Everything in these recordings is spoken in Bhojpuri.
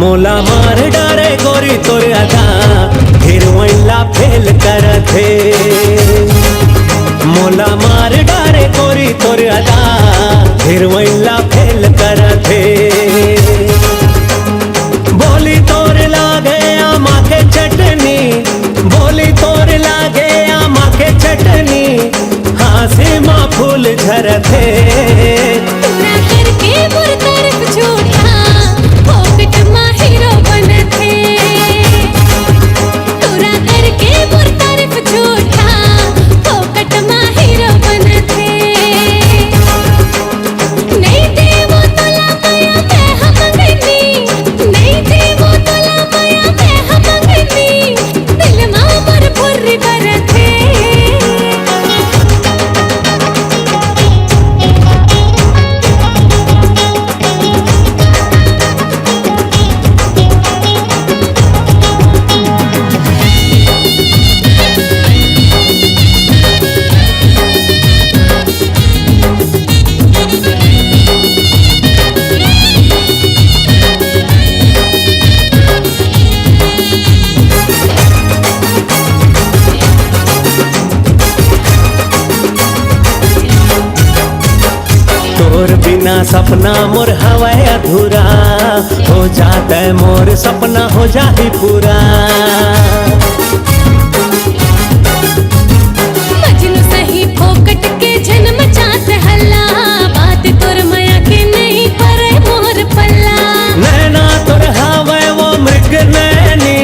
मोला मार डारे गोरी तोर अदा हिरवैला फेल करथे। मोला मार डारे गोरी तोर अदा हिरवैला फेल करथे। बोली तोर लागे आमा के चटनी, बोली तोर लागे आमा के चटनी, हासे माँ फूल झरथे। तोरा करके बुर तरफ झूठा फोकट मा हीरो बनथे। तोरा करके बुर तरफ झूठा फोकट मा हीरो बनथे। नहीं देवो तोला माया पे हम मंगनी, नहीं देवो तोला माया पे हम मंगनी, दिल मा पर फुर करथे। तोर बिना सपना मोर हवाए अधूरा, हो जाता है मोर सपना हो जाही पूरा। मजनू सही फोकट के जन्म चाहत हल्ला, बात तोर माया के नहीं परे मोर पल्ला। नैना तोर हवाए वो मृग नैनी,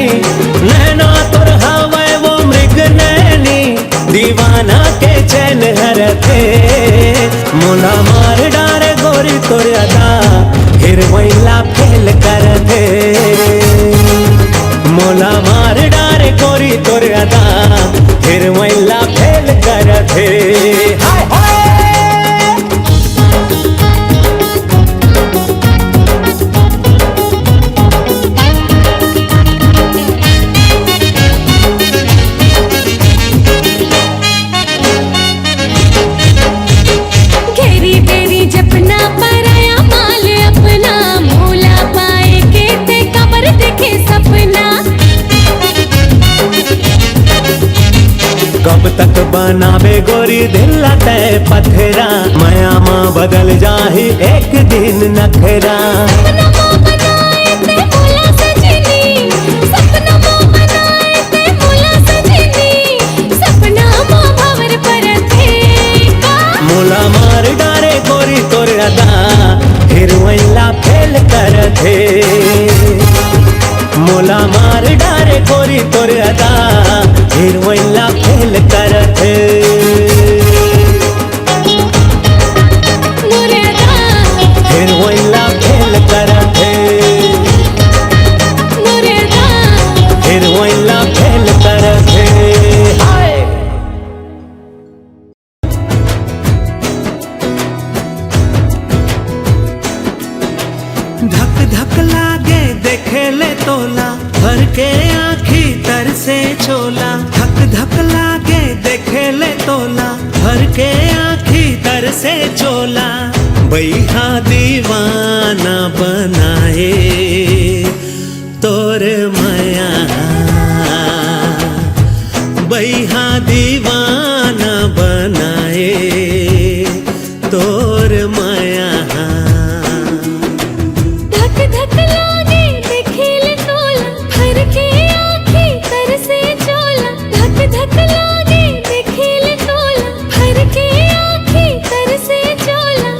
नैना तोर हवाए वो मृग नैनी, दीवाना के चैन हरथे। मोला मार डारे गोरी तोर अदा हिरवैला फेल करथे। मोला मार डारे गोरी तोर अदा हिरवैला फेल करथे। हाय हाय घेरी बेरी जपना पराया माल अपना, मोला पाए के ते कबर देखे सपना। कब तक बनावे गोरी दिल तय पथरा, माया माँ बदल जाही एक दिन नखरा। सपना माँ बनाए ते मोला सजनी, सपना माँ बनाए ते मोला सजनी, सपना माँ भंवर परथे का। मोला मार डारे गोरी तोर अदा हिरवैला फेल करथे। मोला मार डारे गोरी तोर अदा हिरवैला फेल करथे। मोरे अदा हिरवैला फेल करथे। मोरे अदा हिरवैला फेल करथे। हाय धक धक लागे देखे ले तोला, भर के आँखी तर से छोला। धक धक लागे देखे ले तोला, भर के आँखी तर से चोला। बैहा दीवाना बनाए तोर माया, बैहा दीवाना बनाए तोर माया। धक धक लागे देखेले तोला, भर के आँखी तर से चोला। धक धक लागे देखेले तोला, भर के आँखी तर से चोला।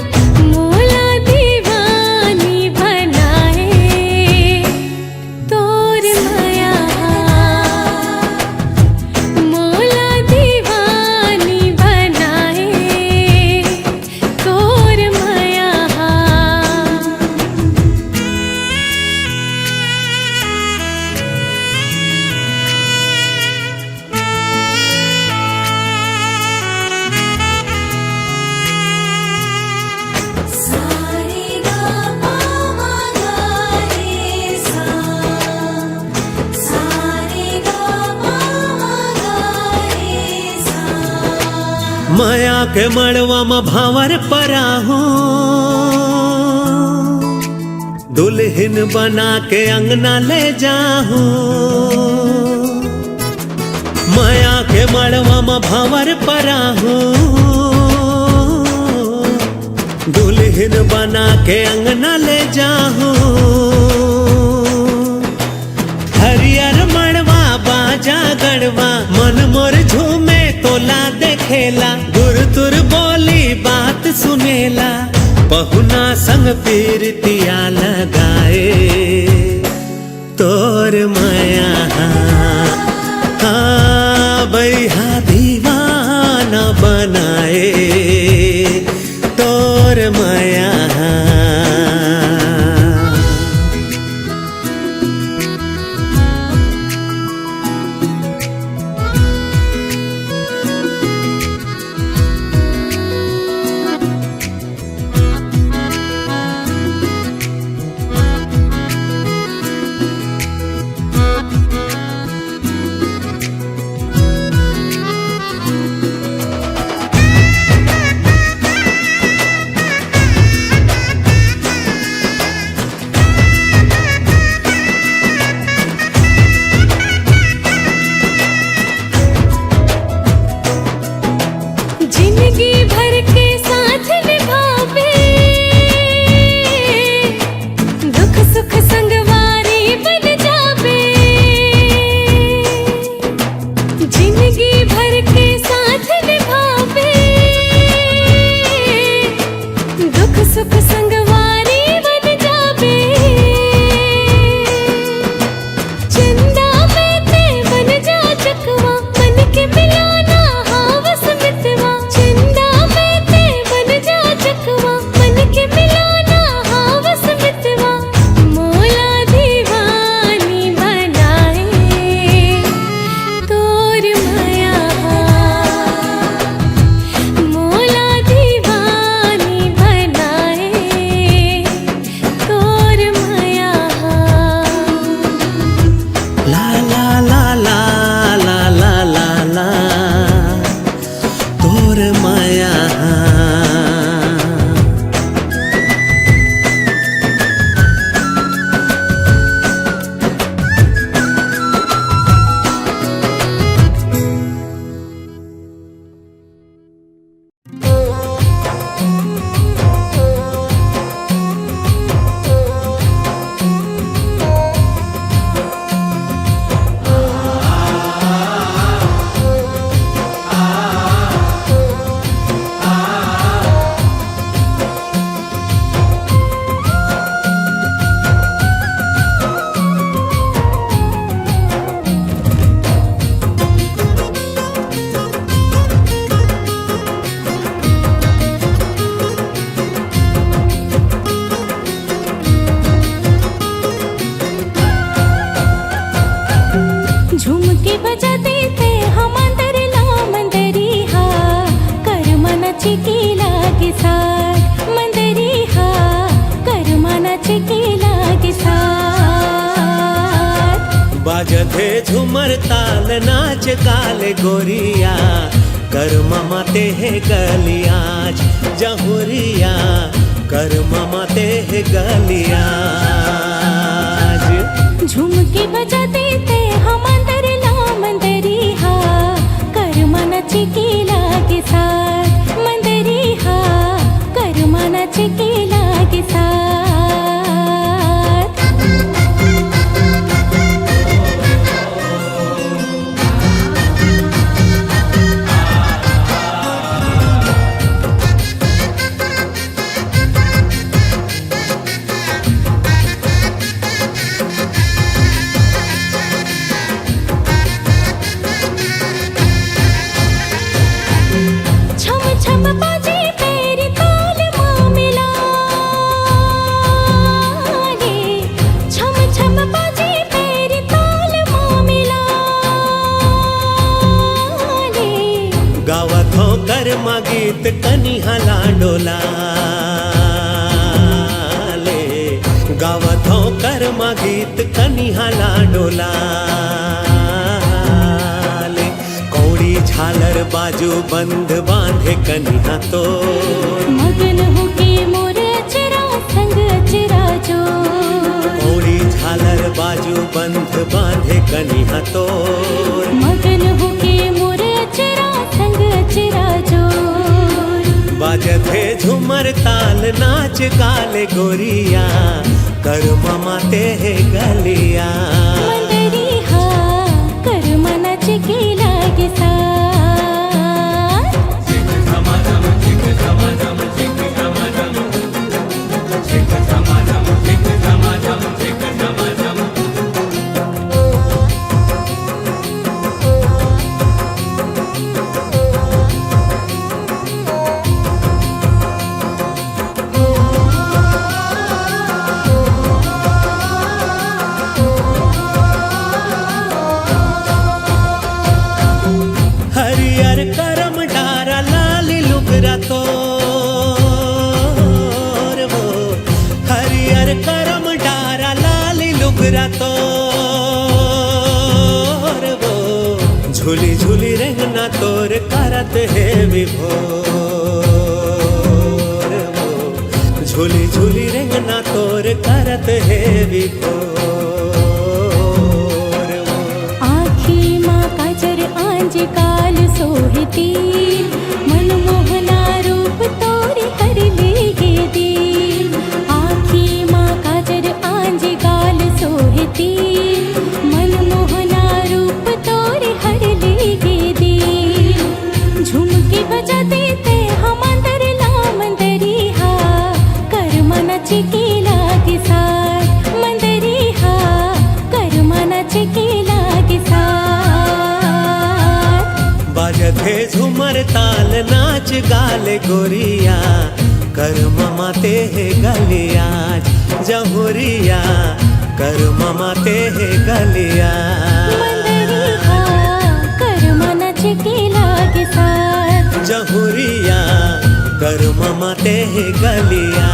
मोला दीवानी बनाए तोर माया, मोला दीवानी बनाए तोर माया। माया के मड़वा में भावर पराहू, दुल्हन बना के अंगना ले जाहूं, माया के मड़वा में भंवर पराहूं। दुल्हन बना के अंगना ले जाहूं, हरियर मड़वा बाजा गड़वा, मन मोर झूमे तोला देखेला, गुर तुर बोली बात सुनेला, पहुना संग पीरतिया लगाए, तोर माया बैहा दीवाना बनाए, तोर माया। जिंदगी भर के साथ निभावे, दुख सुख संगवारी बन जावे। जिंदगी भर के साथ निभावे, दुख सुख संगवारी बन जावे। चंदा में ते बन जा चकवा, मन के मिलाना हावस मितवा। चंदा में ते बन जा चकवा, मन के मिलाना हावस मितवा। मोला दीवानी बनाए, तोर माया। मोला दीवानी बनाए, तोर माया। ला ला ला ला ला ला ला ला, तोर माया। झुमके बजा देते हम अंदर ला मंदरी हा, कर मनाची की लागे साथ। मंदरी हा, कर मनाची की लागे साथ। बाजथे झुमर ताल नाच काले गोरिया, कर ममा ते है गलियाज जहुरिया, कर ममा ते है गलियाज। झुमके बजा देते हम अंदर ला मंदरी हा, कर मनाची की लागे साथ। मंदरी हा, कर मनाची की लागे साथ। छम छम बाजे पैर ताल मामिला रे। छम छम बाजे पैर ताल मामिला रे। गावात हो कर मागीत कनिहा लांडोला ले, गावात हो कर मागीत कनिहा लांडोला ले। कौड़ी झालर बाजू बंद बांधे कनिहा तो, मगन होके मोर अचरा संग अचरा जो। सनिहा तोर मगन होके मोर अचरा संग अचरा जोर बाजत है झूमर ताल नाच गाले गोरिया कर ममा ते है गलिया मंदरी हा कर मनाच के लागे सा हरियर करम डारा लाल लुगरा तोर वो हरियर करम डारा लाल लुगरा तोर वो झूली झूली रहना तोर करत है विभोर वो झूली झूली रहना तोर करत है विभोर वो आखी माँ काजर आंज काल सोहती मनमोहना रूप तोरे कर लेगे दी आखी माँ काजर आंज काल सोहती मनमोहना रूप तोरे हर लेगे दी झुमके बजा देते हम अंदर ला मंदरी हा कर मनाच के लागे साथ मंदरी हा कर मनाच के लागे साथ बाजत है झूमर ताल नाच गाले गोरिया कर ममा ते है गलिया जहुरिया कर ममा ते है गलिया मंदरी हा कर मनाच के लागे साथ जहुरिया कर ममा ते है गलिया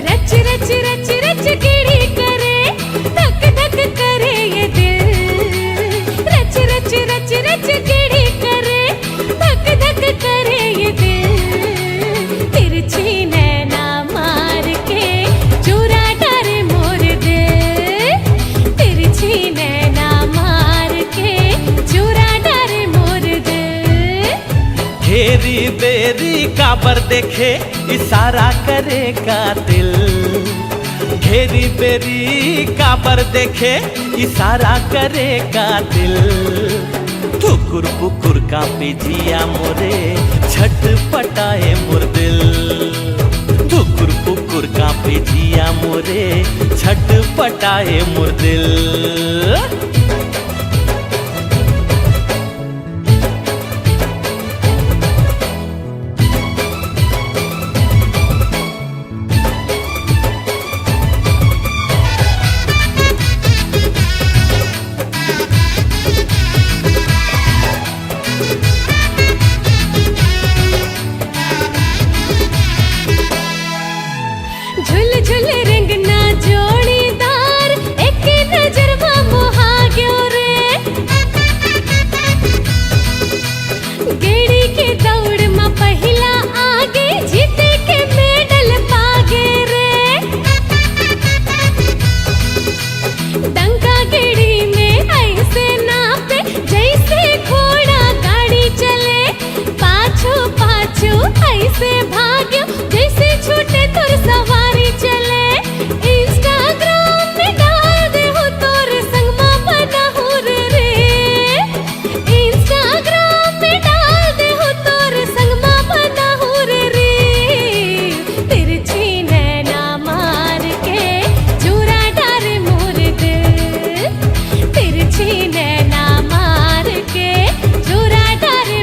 रच रच रच रच केड़ी करे धक धक करे ये दिल रच रच रच रच केड़ी करे धक धक करे ये दिल तिरछी नैना मार के चुरा डरे मोर दिल तिरछी नैना मार के चुरा डरे मोर दिल घेरी बेरी काबर देखे इशारा करेगा दिल घेरी बेरी काबर देखे इशारा करेगा दिल ठुकुर पुकुर का पिजिया मोरे छटपटाए मोर दिल ठुकुर पुकुर का पिजिया मोरे छटपटाए मोर दिल झुल झुल रंगना जोड़ीदार एक नजर में मोहा गयो रे गेड़ी के दौड़ में पहिला आगे जीते के मेडल पागे रे डंका गेड़ी में ऐसे नापे जैसे घोड़ा गाड़ी चले पाछो पाछो ऐसे भाग्यो जैसे छूटे तुर सवारी चले इंस्टाग्राम में डाल दे हो तोर संग में बना हो रे इंस्टाग्राम में डाल दे हो तोर संग में बना हो रे तिरछी नैना मार के चूरा डारे मोर दिल तिरछी नैना मार के चूरा डारे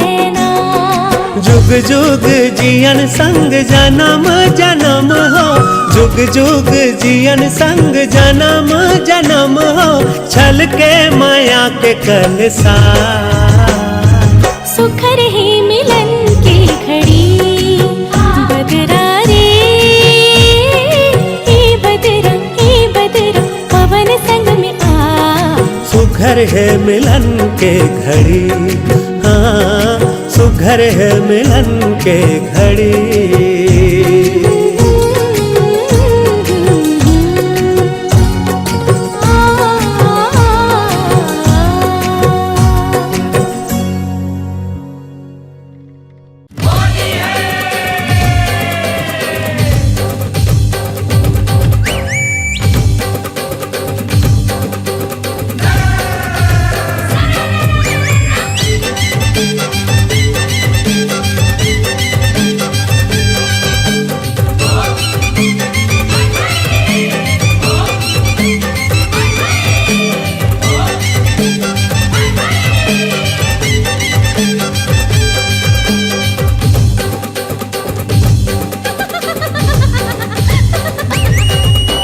जियन संग जन्म जन्म हो, जुग जुग जियन संग जन्म जन्म हो, छल के माया के कलसा। सुख रहे मिलन की घड़ी, बदरा रे ए बदरा पवन संग में आ। सुघर है मिलन के घड़ी, हाँ सुघर है मिलन के घड़ी।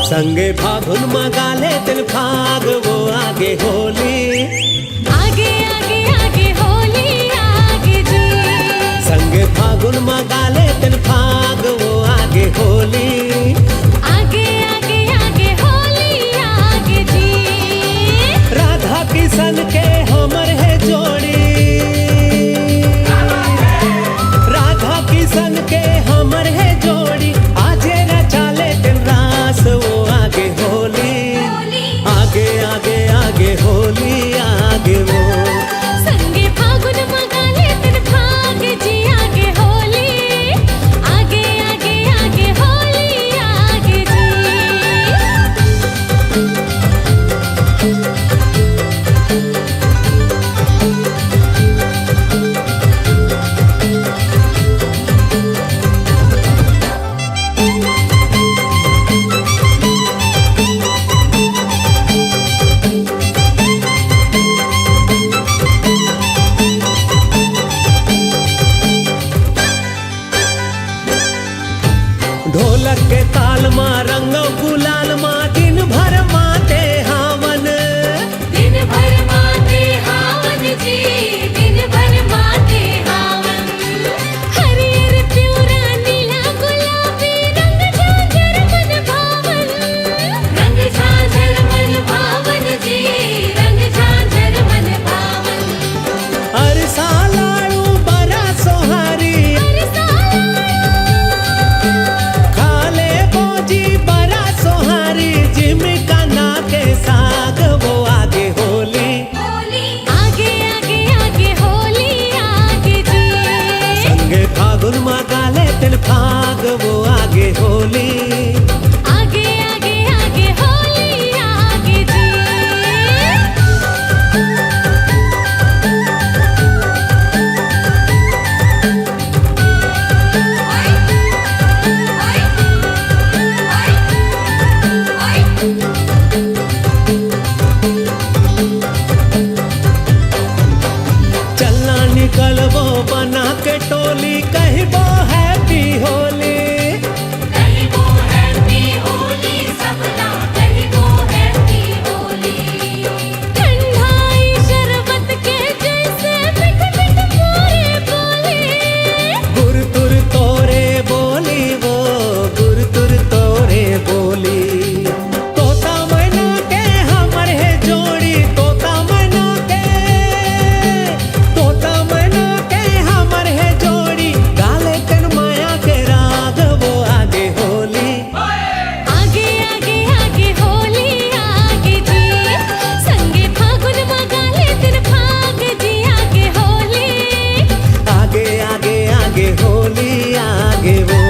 संगे फागुन मगाले तिन फाग वो आगे होली, आगे आगे आगे होली आगे जी। संगे फागुन मगाले तिन फाग वो आगे होली, आगे आगे आगे होली आगे जी। राधा किशन के हमर है जोड़ी, राधा किशन के हमर है जोड़ी, आजे रचाले तिन रास वो आगे होली, आगे आगे आगे होली आगे वो। संगे फागुन मगाले तिन फाग जी आगे होली, आगे आगे आगे होली आगे जी। ढोलक के ताल माँ रंग गुलाल माँ, दिन भर माते हावन, दिन भर माते हावन जी, दिन भर माते हावन। हरियर प्यूरा नीला गुलाबी रंग झांझर मन भावन, रंग झांझर मन भावन जी, रंग झांझर मन भावन। अरसा लाड़ू बड़ा सोहारी, खाले बोजी बड़ा सोहारी, जिमिका ना के साग वो आगे होली, आगे आगे आगे होली आगे जी। संगे फागुन मगाले तिन फाग वो आगे होली, आगे आगे आगे होली आगे जी। चलना निकलबो बना के टोली, कहबो हैप्पी होली, कहिबो हैप्पी होली सबला, कहिबो हैप्पी होली। ठंडाई शरबत के जैसे मिठ मिठ मोरे बोले, गुर तुर तोरे बोली वो गुर तुर तोरे बोली। तोता मैना के हमर है जोड़ी, तोता मैना के, तोता मैना के हमर है जोड़ी, गाले कन माया के राग वो आगे होली, आगे आगे आगे होली आगे जी। संगे फागुन मगाले दिन फाग जी आगे होली, आगे आगे आगे होली आगे वो।